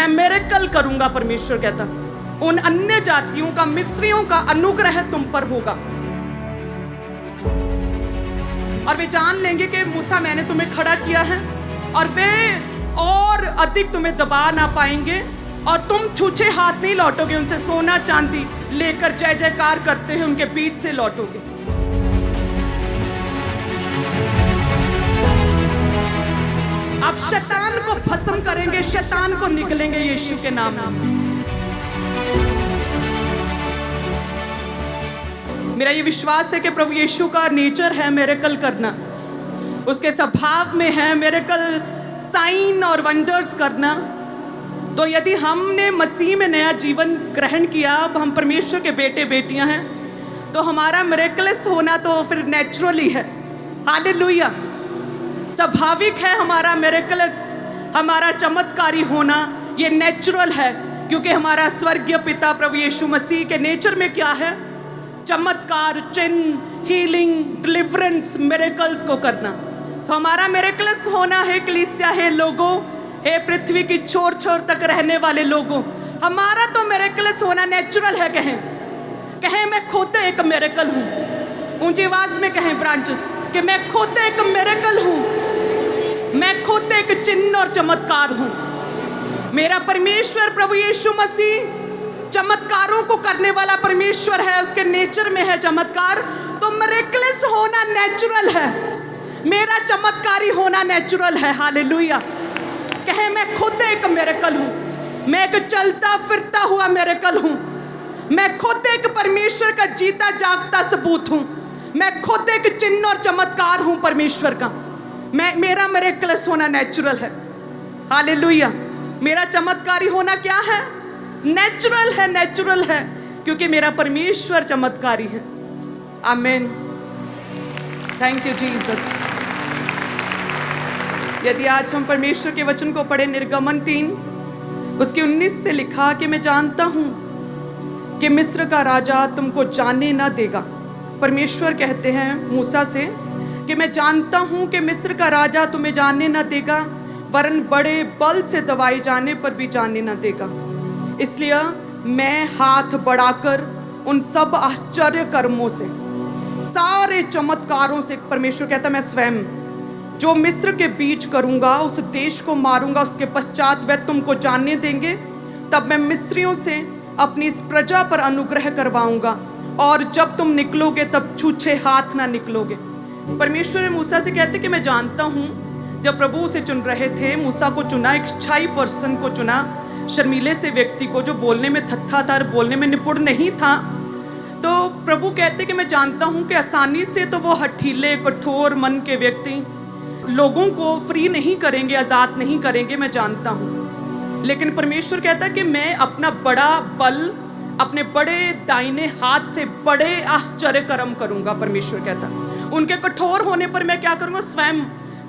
मैं मिरेकल करूंगा, परमेश्वर कहता। उन अन्य जातियों का, मिस्रियों का अनुग्रह तुम पर होगा और वे जान लेंगे कि मूसा मैंने तुम्हें खड़ा किया है, और वे और अधिक तुम्हें दबा ना पाएंगे और तुम छूछे हाथ नहीं लौटोगे। उनसे सोना चांदी लेकर जय जयकार करते हुए उनके बीच से लौटोगे। आप शैतान को भस्म करेंगे, शैतान को निकलेंगे यीशु के नाम में। मेरा ये विश्वास है कि प्रभु यीशु का नेचर है मिरेकल करना, उसके स्वभाव में है मिरेकल, साइन और वंडर्स करना। तो यदि हमने मसीह में नया जीवन ग्रहण किया, अब हम परमेश्वर के बेटे बेटियां हैं, तो हमारा मिरेकलस होना तो फिर नेचुरली है। हालेलुया, स्वाभाविक है हमारा मिरेकलस, हमारा चमत्कारी होना ये नेचुरल है, क्योंकि हमारा स्वर्गीय पिता प्रभु यीशु मसीह के नेचर में क्या है? चमत्कार, चिन्ह, हीलिंग, डिलीवरेंस, मिरेकल्स को करना। सो हमारा मिरेकल्स होना है कलीसिया, है लोगों, हे पृथ्वी की छोर छोर तक रहने वाले लोगों, हमारा तो मिरेकल्स होना नेचुरल है। कहें मैं खुद एक मिरेकल हूँ। ऊंची आवाज में कहें ब्रांचेस कि मैं खुद एक मिरेकल हूँ, मैं खुद एक चिन्ह और चमत्कार हूँ। मेरा परमेश्वर प्रभु यीशु मसीह चमत्कारों को करने वाला परमेश्वर है, उसके नेचर में है चमत्कार। तो मिरेकल्स होना नेचुरल है, मेरा चमत्कारी होना नेचुरल है। हालेलुया, कहे मैं खुद एक मिरेकल हूँ, मैं एक चलता फिरता हुआ मिरेकल हूँ, मैं खुद एक परमेश्वर का जीता जागता सबूत हूँ, मैं खुद एक चिन्ह और चमत्कार हूँ परमेश्वर का। मेरा मिरेकल्स होना नेचुरल है। हालेलुया, मेरा चमत्कारी होना क्या है? नेचुरल है, नेचुरल है, क्योंकि मेरा परमेश्वर चमत्कारी है। आमीन, थैंक यू जीसस। यदि आज हम परमेश्वर के वचन को पढ़े, निर्गमन 3 उसकी 19 से लिखा कि मैं जानता हूं कि मिस्र का राजा तुमको जाने ना देगा। परमेश्वर कहते हैं मूसा से कि मैं जानता हूं कि मिस्र का राजा तुम्हें जाने ना देगा, वरन बड़े बल से दबाए जाने पर भी जाने ना देगा। इसलिए मैं हाथ बढ़ाकर उन सब आश्चर्य कर्मों से, सारे चमत्कारों से, परमेश्वर कहता मैं स्वयं जो मिस्र के बीच करूंगा, उस देश को मारूंगा, उसके पश्चात वह तुमको जानने देंगे। तब मैं मिस्रियों से अपनी इस प्रजा पर अनुग्रह करवाऊंगा, और जब तुम निकलोगे तब छूछे हाथ ना निकलोगे। परमेश्वर ने मूसा से कहते कि मैं जानता हूं, जब प्रभु उसे चुन रहे थे, मूसा को चुना, एक शाई पर्सन को चुना, शर्मीले से व्यक्ति को जो बोलने में थत्था था, बोलने में निपुण नहीं था। तो प्रभु कहते कि मैं जानता हूं कि आसानी से तो वो हठीले कठोर मन के व्यक्ति लोगों को फ्री नहीं करेंगे, आज़ाद नहीं करेंगे, मैं जानता हूं। लेकिन परमेश्वर कहता कि मैं अपना बड़ा बल, अपने बड़े दाहिने हाथ से बड़े आश्चर्य कर्म करूंगा। परमेश्वर कहता उनके कठोर होने पर मैं क्या करूंगा? स्वयं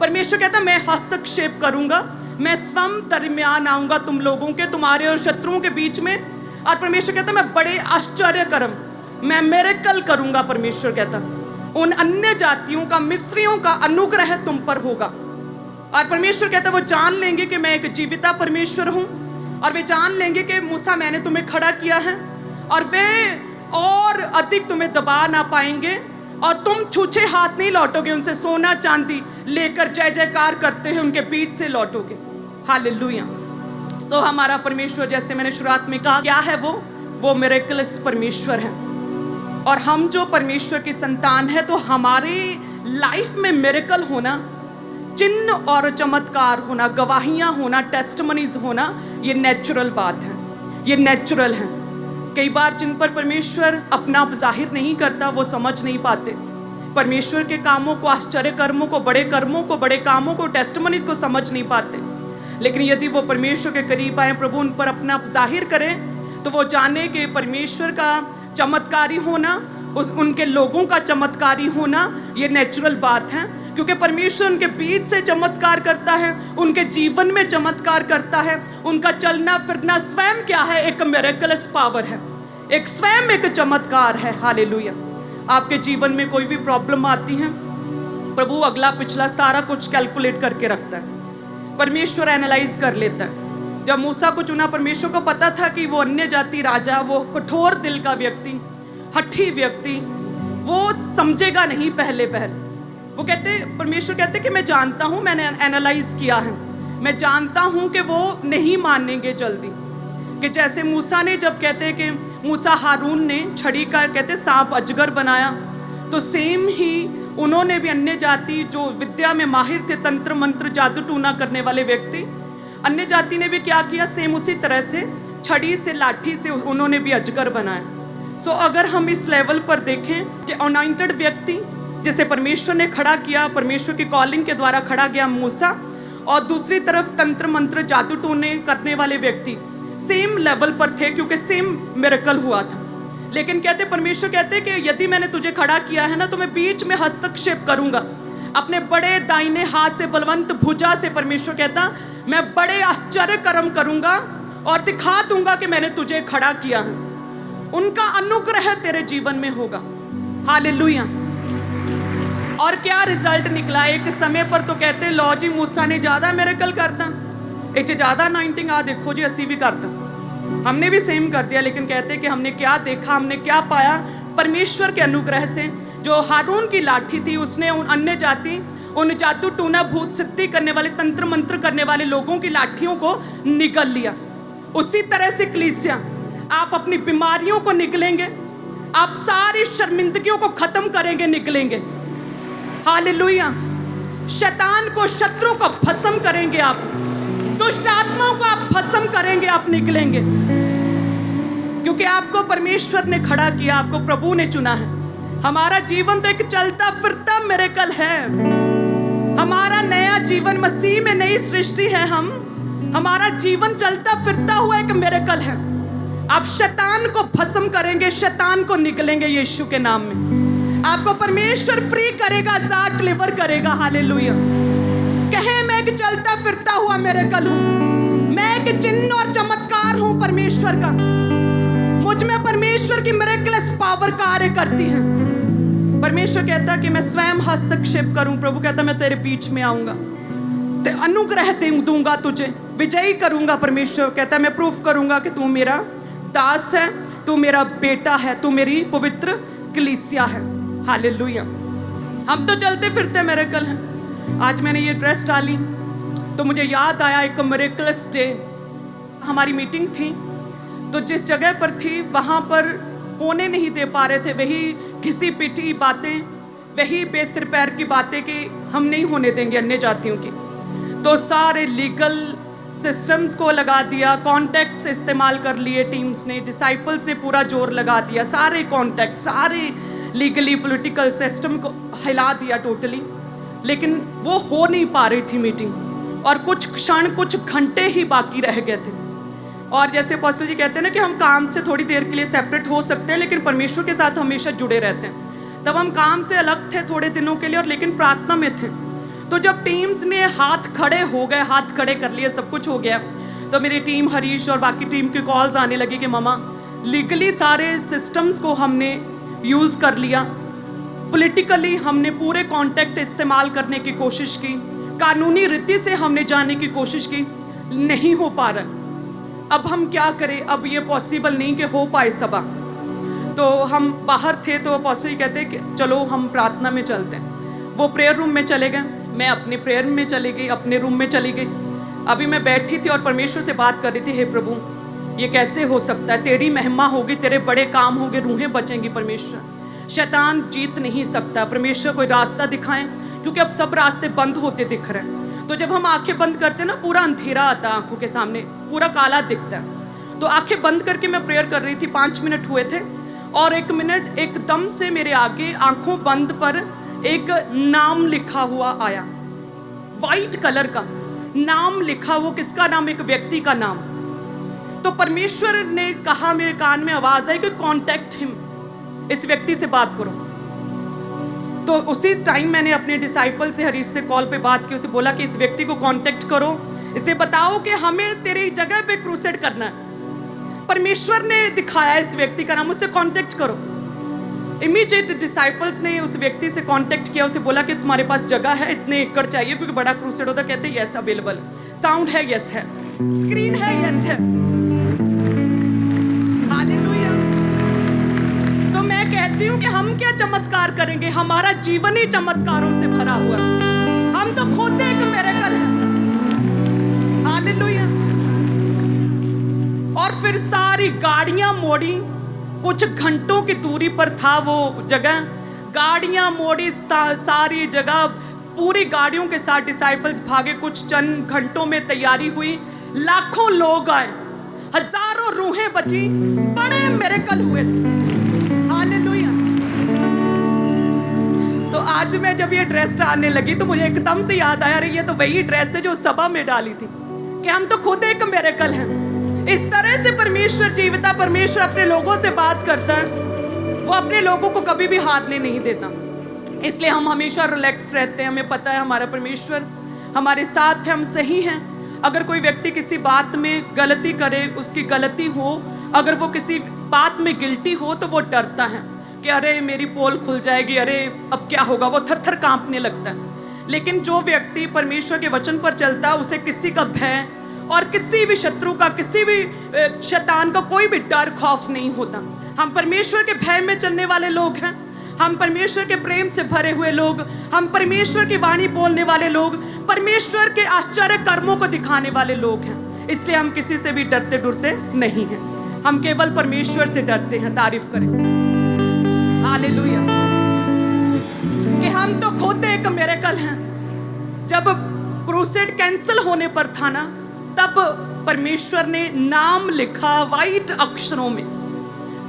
परमेश्वर कहता मैं हस्तक्षेप करूंगा, मैं स्वयं दरमियान आऊंगा तुम लोगों के, तुम्हारे और शत्रुओं के बीच में। और परमेश्वर कहता मैं बड़े आश्चर्य कर्म, मैं मिरेकल करूंगा। परमेश्वर कहता उन अन्य जातियों का, मिस्रियों का अनुग्रह तुम पर होगा। और परमेश्वर कहता वो जान लेंगे कि मैं एक जीविता परमेश्वर हूं, और वे जान लेंगे कि मूसा मैंने तुम्हें खड़ा किया है, और वे और अधिक तुम्हें दबा ना पाएंगे और तुम छूछे हाथ नहीं लौटोगे। उनसे सोना चांदी लेकर जय जयकार करते हुए उनके बीच से लौटोगे। हालेलुया। सो हमारा परमेश्वर, जैसे मैंने शुरुआत में कहा, क्या है वो मिरेकल्स परमेश्वर है। और हम जो परमेश्वर की संतान है, तो हमारे लाइफ में मिरेकल होना, चिन्ह और चमत्कार होना, गवाहियां होना, टेस्टमनीज होना, ये नेचुरल बात है, ये नेचुरल है। कई बार जिन पर परमेश्वर अपना जाहिर नहीं करता, वो समझ नहीं पाते परमेश्वर के कामों को, आश्चर्य कर्मों को, बड़े कर्मों को, बड़े कामों को, टेस्टमनीज को समझ नहीं पाते। लेकिन यदि वो परमेश्वर के करीब आए, प्रभु उन पर अपना जाहिर करें, तो वो जाने कि परमेश्वर का चमत्कारी होना, उनके लोगों का चमत्कारी होना, ये नेचुरल बात है। क्योंकि परमेश्वर उनके बीच से चमत्कार करता है, उनके जीवन में चमत्कार करता है। उनका चलना फिरना स्वयं क्या है? एक मिरेकलस पावर है, एक स्वयं एक चमत्कार है। हालेलुया। आपके जीवन में कोई भी प्रॉब्लम आती है, प्रभु अगला पिछला सारा कुछ कैलकुलेट करके रखता है, परमेश्वर एनालाइज कर लेता है। जब मूसा को चुना, परमेश्वर को पता था कि वो अन्य जाति राजा, वो कठोर दिल का व्यक्ति, हठी व्यक्ति, वो समझेगा नहीं पहले पहल। वो कहते, परमेश्वर कहते कि मैं जानता हूँ, मैंने एनालाइज किया है, मैं जानता हूँ कि वो नहीं मानेंगे जल्दी। कि जैसे मूसा ने, जब कहते कि मूसा हारून ने छड़ी का कहते सांप अजगर बनाया, तो सेम ही उन्होंने भी अन्य जाति जो विद्या में माहिर थे, तंत्र मंत्र जादू टूना करने वाले व्यक्ति, अन्य जाति ने भी क्या किया, सेम उसी तरह से छड़ी से, लाठी से उन्होंने भी अजगर बनाया। सो अगर हम इस लेवल पर देखें कि अनॉइंटेड व्यक्ति जिसे परमेश्वर ने खड़ा किया, परमेश्वर की कॉलिंग के द्वारा खड़ा गया मूसा, और दूसरी तरफ तंत्र मंत्र जादू टूने करने वाले व्यक्ति सेम लेवल पर थे, क्योंकि सेम मिरेकल हुआ था। लेकिन कहते, परमेश्वर कहते कि यदि मैंने तुझे खड़ा किया है ना, तो मैं बीच में हस्तक्षेप करूंगा अपने बड़े दाहिने हाथ से, बलवंत भुजा से। परमेश्वर कहता, मैं बड़े आश्चर्य कर्म करूंगा और दिखा दूंगा कि मैंने तुझे खड़ा किया है। उनका अनुग्रह तेरे जीवन में होगा। हालेलुया। और क्या रिजल्ट निकला? एक समय पर तो कहते, लो जी मूसा ने ज्यादा मिरेकल करता, एक ज्यादा अनॉइंटिंग आ देखो जी असी भी करता, हमने भी सेम कर दिया। लेकिन कहते कि हमने क्या देखा, हमने क्या पाया? परमेश्वर के अनुग्रह से जो हारून की लाठी थी, उसने उन अन्य जाति, उन जादू टूना भूत सिद्धि करने वाले, तंत्र मंत्र करने वाले लोगों की लाठियों को निगल लिया। उसी तरह से कलीसिया, आप अपनी बीमारियों को निगलेंगे, आप सारी शर्मिंदगियों को खत्म करेंगे, निगलेंगे। हालेलुया। शैतान को, शत्रु को भस्म करेंगे आप, दुष्ट आत्माओं को आप भस्म करेंगे, आप निकलेंगे, क्योंकि आपको परमेश्वर ने खड़ा किया, आपको प्रभु ने चुना है। हमारा जीवन तो एक चलता फिरता मिरेकल है। हमारा नया जीवन मसीह में नई सृष्टि है। हमारा जीवन चलता फिरता हुआ एक मिरेकल है। आप शैतान को भस्म करेंगे, शैतान को निकलेंगे यीशु के नाम में। आपको परमेश्वर फ्री करेगा, आजाद डिलीवर करेगा। हालेलुया। कहे, मैं एक चलता फिरता हुआ मिरेकल हूं, मैं एक चिन्ह और चमत्कार हूं परमेश्वर का। मुझ में परमेश्वर की मिरेकलस पावर कार्य करती है। परमेश्वर कहता कि मैं स्वयं हस्तक्षेप करूं। प्रभु कहता मैं तेरे बीच में आऊंगा, ते अनुग्रह दूंगा, तुझे विजयी करूंगा। परमेश्वर कहता मैं प्रूफ करूंगा कि तू मेरा दास है, तू मेरा बेटा है, तू मेरी पवित्र कलीसिया है। हालेलुया। हम तो चलते फिरते मिरेकल हैं। आज मैंने ये ड्रेस डाली तो मुझे याद आया एक मिरेकलस डे। हमारी मीटिंग थी, तो जिस जगह पर थी वहाँ पर होने नहीं दे पा रहे थे। वही घिसी पिटी बातें, वही बेसिर पैर की बातें कि हम नहीं होने देंगे अन्य जातियों की। तो सारे लीगल सिस्टम्स को लगा दिया, कॉन्टैक्ट्स इस्तेमाल कर लिए टीम्स ने, डिसाइपल्स ने पूरा जोर लगा दिया, सारे कॉन्टैक्ट, सारे लीगली पॉलिटिकल सिस्टम को हिला दिया टोटली। लेकिन वो हो नहीं पा रही थी मीटिंग, और कुछ क्षण, कुछ घंटे ही बाकी रह गए थे। और जैसे अपोस्टल जी कहते हैं ना कि हम काम से थोड़ी देर के लिए सेपरेट हो सकते हैं, लेकिन परमेश्वर के साथ हमेशा जुड़े रहते हैं। तब हम काम से अलग थे थोड़े दिनों के लिए, और लेकिन प्रार्थना में थे। तो जब टीम्स ने हाथ खड़े हो गए, हाथ खड़े कर लिए, सब कुछ हो गया, तो मेरी टीम हरीश और बाकी टीम की कॉल्स आने लगी कि मामा लीगली सारे सिस्टम्स को हमने यूज़ कर लिया, पॉलिटिकली हमने पूरे कॉन्टैक्ट इस्तेमाल करने की कोशिश की, कानूनी रीति से हमने जाने की कोशिश की, नहीं हो पा रहा। अब हम क्या करें? अब ये पॉसिबल नहीं कि हो पाए सभा। तो हम बाहर थे, तो अपोस्टल कहते कि चलो हम प्रार्थना में चलते हैं। वो प्रेयर रूम में चले गए, मैं अपने प्रेयर में चली गई, अपने रूम में चली गई। अभी मैं बैठी थी और परमेश्वर से बात कर रही थी, हे प्रभु ये कैसे हो सकता है? तेरी महिमा होगी, तेरे बड़े काम होंगे, रूहें बचेंगी। परमेश्वर, शैतान जीत नहीं सकता। परमेश्वर कोई रास्ता दिखाएं, क्योंकि अब सब रास्ते बंद होते दिख रहे हैं। तो जब हम आंखें बंद करते हैं ना, पूरा अंधेरा आता है आंखों के सामने, पूरा काला दिखता है। तो आंखें बंद करके मैं प्रेयर कर रही थी, 5 मिनट हुए थे, और 1 मिनट एकदम से मेरे आगे आंखों बंद पर एक नाम लिखा हुआ आया, वाइट कलर का नाम लिखा। वो किसका नाम? एक व्यक्ति का नाम। तो परमेश्वर ने कहा, मेरे कान में आवाज आई कि कॉन्टैक्ट हिम, इस व्यक्ति से बात करो। तो उसी टाइम मैंने अपने डिसाइपल से, हरीश से कॉल पे बात की, उसे बोला कि इस व्यक्ति को कांटेक्ट करो, इसे बताओ कि हमें तेरी जगह पे क्रूसेड करना है। परमेश्वर ने दिखाया इस व्यक्ति का नाम, उससे कांटेक्ट करो। इमीडिएट डिसाइपल्स ने उस व्यक्ति से कांटेक्ट किया, उसे बोला कि तुम्हारे पास जगह है, इतने एकड़ चाहिए क्योंकि बड़ा क्रूसेड होता। कहते यस अवेलेबल, साउंड है, यस है, स्क्रीन है, यस है। हालेलुया। तो मैं कहती हूँ कि हम क्या चमत्कार करेंगे, हमारा जीवन ही चमत्कारों से भरा हुआ। हम तो खुद एक मिरेकल है। हालेलुया। और फिर सारी गाड़ियां मोड़ी, कुछ घंटों की दूरी पर था वो जगह, गाड़ियां मोड़ी सारी जगह, पूरी गाड़ियों के साथ डिसाइपल्स भागे, कुछ चंद घंटों में तैयारी हुई, लाखों लोग आए, हजारों रूहें बची, बड़े मिरेकल हुए थे। हालेलुया। तो आज मैं जब ये ड्रेस डालने लगी तो मुझे एकदम से याद आया, अरे ये तो वही ड्रेस है जो सभा में डाली थी, कि हम तो खुद एक मिरेकल हैं। इस तरह से परमेश्वर जीवता, परमेश्वर अपने लोगों से बात करता है, वो अपने लोगों को कभी भी हारने नहीं देता। इसलिए हम हमेशा रिलैक्स रहते हैं, हमें पता है हमारा परमेश्वर हमारे साथ है, हम सही हैं। अगर कोई व्यक्ति किसी बात में गलती करे, उसकी गलती हो, अगर वो किसी बात में गिल्टी हो, तो वो डरता है कि अरे मेरी पोल खुल जाएगी, अरे अब क्या होगा, वो थर थर कांपने लगता है। लेकिन जो व्यक्ति परमेश्वर के वचन पर चलता है, उसे किसी का भय और किसी भी शत्रु का, किसी भी शैतान का कोई भी डर खौफ नहीं होता। हम परमेश्वर के भय में चलने वाले लोग हैं, हम परमेश्वर के प्रेम से भरे हुए लोग, हम परमेश्वर की वाणी बोलने वाले लोग, परमेश्वर के आश्चर्य कर्मों को दिखाने वाले लोग हैं। इसलिए हम किसी से भी डरते डरते नहीं हैं, हम केवल परमेश्वर से डरते हैं। तारीफ करें, हालेलुया, कि हम तो खुद एक मिरेकल हैं। जब क्रूसेड कैंसिल होने पर था ना, तब परमेश्वर ने नाम लिखा वाइट अक्षरों में,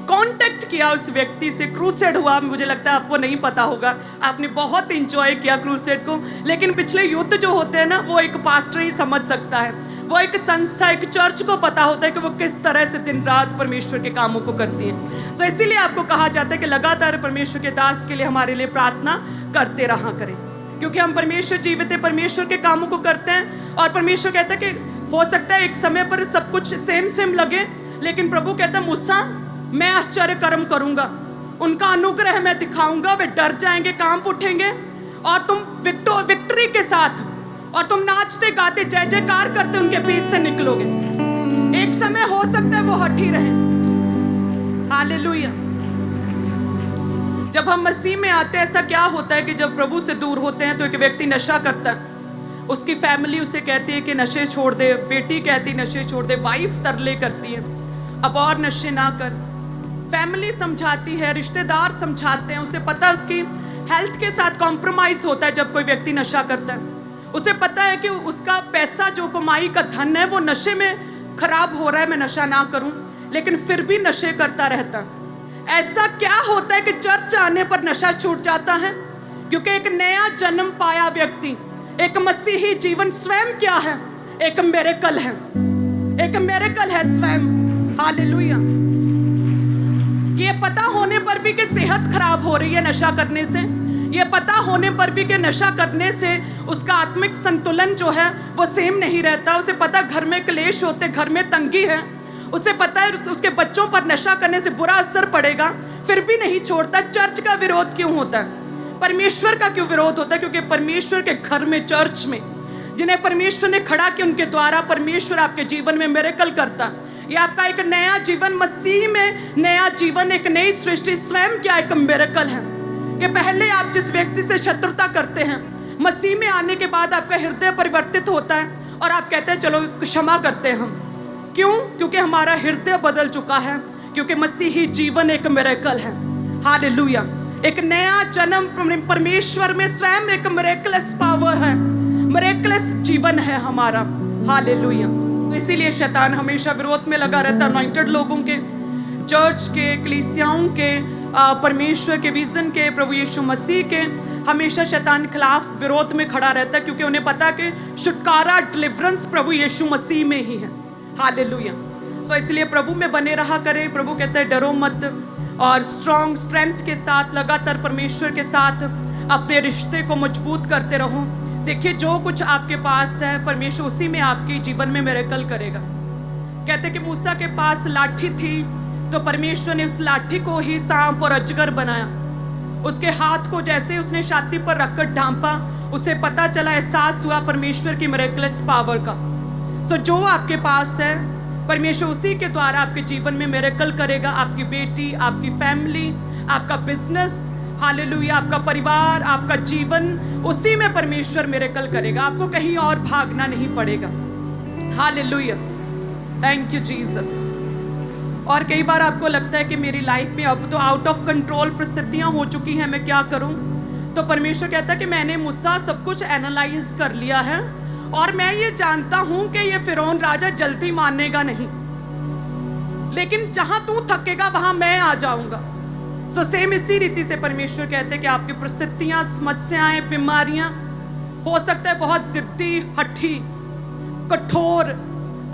कांटेक्ट किया उस व्यक्ति से। क्रूसेड हुआ, मुझे लगता है आपको नहीं पता होगा, आपने बहुत एंजॉय किया क्रूसेड को, लेकिन पिछले युद्ध जो होते हैं ना, वो एक पास्टर ही समझ सकता है, वो एक संस्था, एक चर्च को पता होता है कि वो किस तरह से दिन रात परमेश्वर के कामों को करती है। सो इसीलिए आपको कहा जाता है कि लगातार परमेश्वर के दास के लिए हमारे लिए प्रार्थना करते रहा करें, क्योंकि हम परमेश्वर जीवित है, परमेश्वर के कामों को करते हैं। और परमेश्वर कहता है कि हो सकता है एक समय पर सब कुछ सेम लगे, लेकिन प्रभु कहता है मूसा, मैं आश्चर्य कर्म करूंगा, उनका अनुग्रह मैं दिखाऊंगा, वे डर जाएंगे, कांप उठेंगे, और तुम विक्ट्री के साथ, और तुम नाचते गाते जय जयकार करते उनके बीच से निकलोगे। एक समय हो सकता है वो हट ही रहे। हालेलुया। जब हम मसीह में आते हैं, ऐसा क्या होता है कि जब प्रभु से दूर होते हैं तो एक व्यक्ति नशा करता है, उसकी फैमिली उसे कहती है कि नशे छोड़ दे, बेटी कहती नशे छोड़ दे, वाइफ तरले करती है अब और नशे ना कर, फैमिली समझाती है, रिश्तेदार समझाते हैं, उसे पता है उसकी हेल्थ के साथ कॉम्प्रोमाइज होता है जब कोई व्यक्ति नशा करता है। उसे पता है कि उसका पैसा, जो कमाई का धन है, वो नशे में खराब हो रहा है, मैं नशा ना करूं, लेकिन फिर भी नशे करता रहता। ऐसा क्या होता है कि चर्च आने पर नशा छूट जाता है? क्योंकि एक नया जन्म पाया व्यक्ति, एक मसीही जीवन स्वयं क्या है? एक मिरेकल है, एक मिरेकल है स्वयं। हालेलुया। ये पता होने पर भी कि सेहत खराब हो रही है नशा करने से, ये पता होने पर भी कि नशा करने से उसका आत्मिक संतुलन जो है वो सेम नहीं रहता, उसे पता घर में क्लेश होते, घर में तंगी है, उसे पता है उसके बच्चों पर नशा करने से बुरा असर पड़ेगा, फिर भी नहीं छोड़ता। चर्च का विरोध क्यों होता है? परमेश्वर का क्यों विरोध होता है? क्योंकि परमेश्वर के घर में, चर्च में, जिन्हें परमेश्वर ने खड़ा किया, उनके द्वारा परमेश्वर आपके जीवन में मिरेकल करता। ये आपका एक नया जीवन, मसीह में नया जीवन, एक नई सृष्टि स्वयं क्या एक मिरेकल है। कि पहले आप जिस व्यक्ति से शत्रुता करते हैं, मसीह में आने के बाद आपका हृदय परिवर्तित होता है और आप कहते हैं चलो क्षमा करते हैं हम। क्यों? क्योंकि हमारा हृदय बदल चुका है, क्योंकि मसीही जीवन एक मिरेकल है। हालेलुया। एक नया जन्म परमेश्वर में स्वयं एक मिरेकलस पावर है, मिरेकलस जीवन है हमारा। हालेलुया। इसीलिए शैतान हमेशा विरोध में लगा रहता, अनॉइंटेड लोगों के, चर्च के, कलीसियाओं के, परमेश्वर के विजन के, प्रभु यीशु मसीह के, हमेशा शैतान के खिलाफ विरोध में खड़ा रहता है, क्योंकि उन्हें पता कि छुटकारा, डिलीवरेंस प्रभु यीशु मसीह में ही है। हालेलुया। सो इसलिए प्रभु में बने रहा करें। प्रभु कहते हैं डरो मत, और स्ट्रॉन्ग स्ट्रेंथ के साथ लगातार परमेश्वर के साथ अपने रिश्ते को मजबूत करते रहो। देखिए, जो कुछ आपके पास है परमेश्वर उसी में आपके जीवन में मिरेकल करेगा। कहते कि मूसा के पास लाठी थी, तो परमेश्वर ने उस लाठी को ही सांप और अजगर बनाया। उसके हाथ को जैसे उसने छाती पर रखकर ढांपा, उसे पता चला, एहसास हुआ परमेश्वर की मिरेकलस पावर का। सो जो आपके पास है परमेश्वर उसी के द्वारा आपके जीवन में मिरेकल करेगा। आपकी बेटी, आपकी फैमिली, आपका बिजनेस, हालेलुया, आपका परिवार, आपका जीवन, उसी में परमेश्वर मिरेकल करेगा। आपको कहीं और भागना नहीं पड़ेगा। Hallelujah, thank you Jesus. और कई बार आपको लगता है कि मेरी लाइफ में अब तो आउट ऑफ कंट्रोल परिस्थितियां हो चुकी हैं, मैं क्या करूं? तो परमेश्वर कहता है कि मैंने मुझसे सब कुछ एनालाइज कर लिया है और मैं ये जानता हूं कि ये फिरौन राजा जल्दी मानेगा नहीं, लेकिन जहां तू थकेगा वहां मैं आ जाऊंगा। सो सेम इसी रीति से परमेश्वर कहते हैं कि आपकी परिस्थितियां, समस्याएं, बीमारियां, हो सकता है बहुत जिद्दी, हठी, कठोर,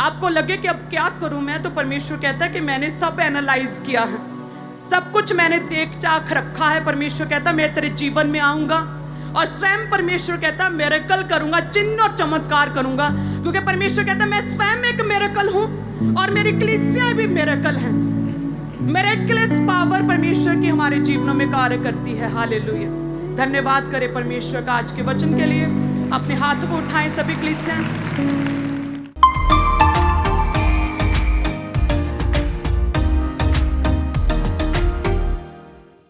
आपको लगे कि अब क्या करूं मैं, तो परमेश्वर कहता है कि मैंने सब एनालाइज किया है, सब कुछ मैंने देख चाख रखा है। परमेश्वर कहता है मैं तेरे जीवन में आऊंगा और स्वयं परमेश्वर कहता है मिरेकल करूंगा, चिन्ह और चमत्कार करूंगा, क्योंकि परमेश्वर कहता है मैं स्वयं एक मिरेकल हूं और मेरी कलीसियां भी मिरेकल हैं। मिरेकलस पावर परमेश्वर की हमारे जीवनों में कार्य करती है। हालेलुया, धन्यवाद करें परमेश्वर का आज के वचन के लिए। अपने हाथों को उठाएं सभी कलीसियां।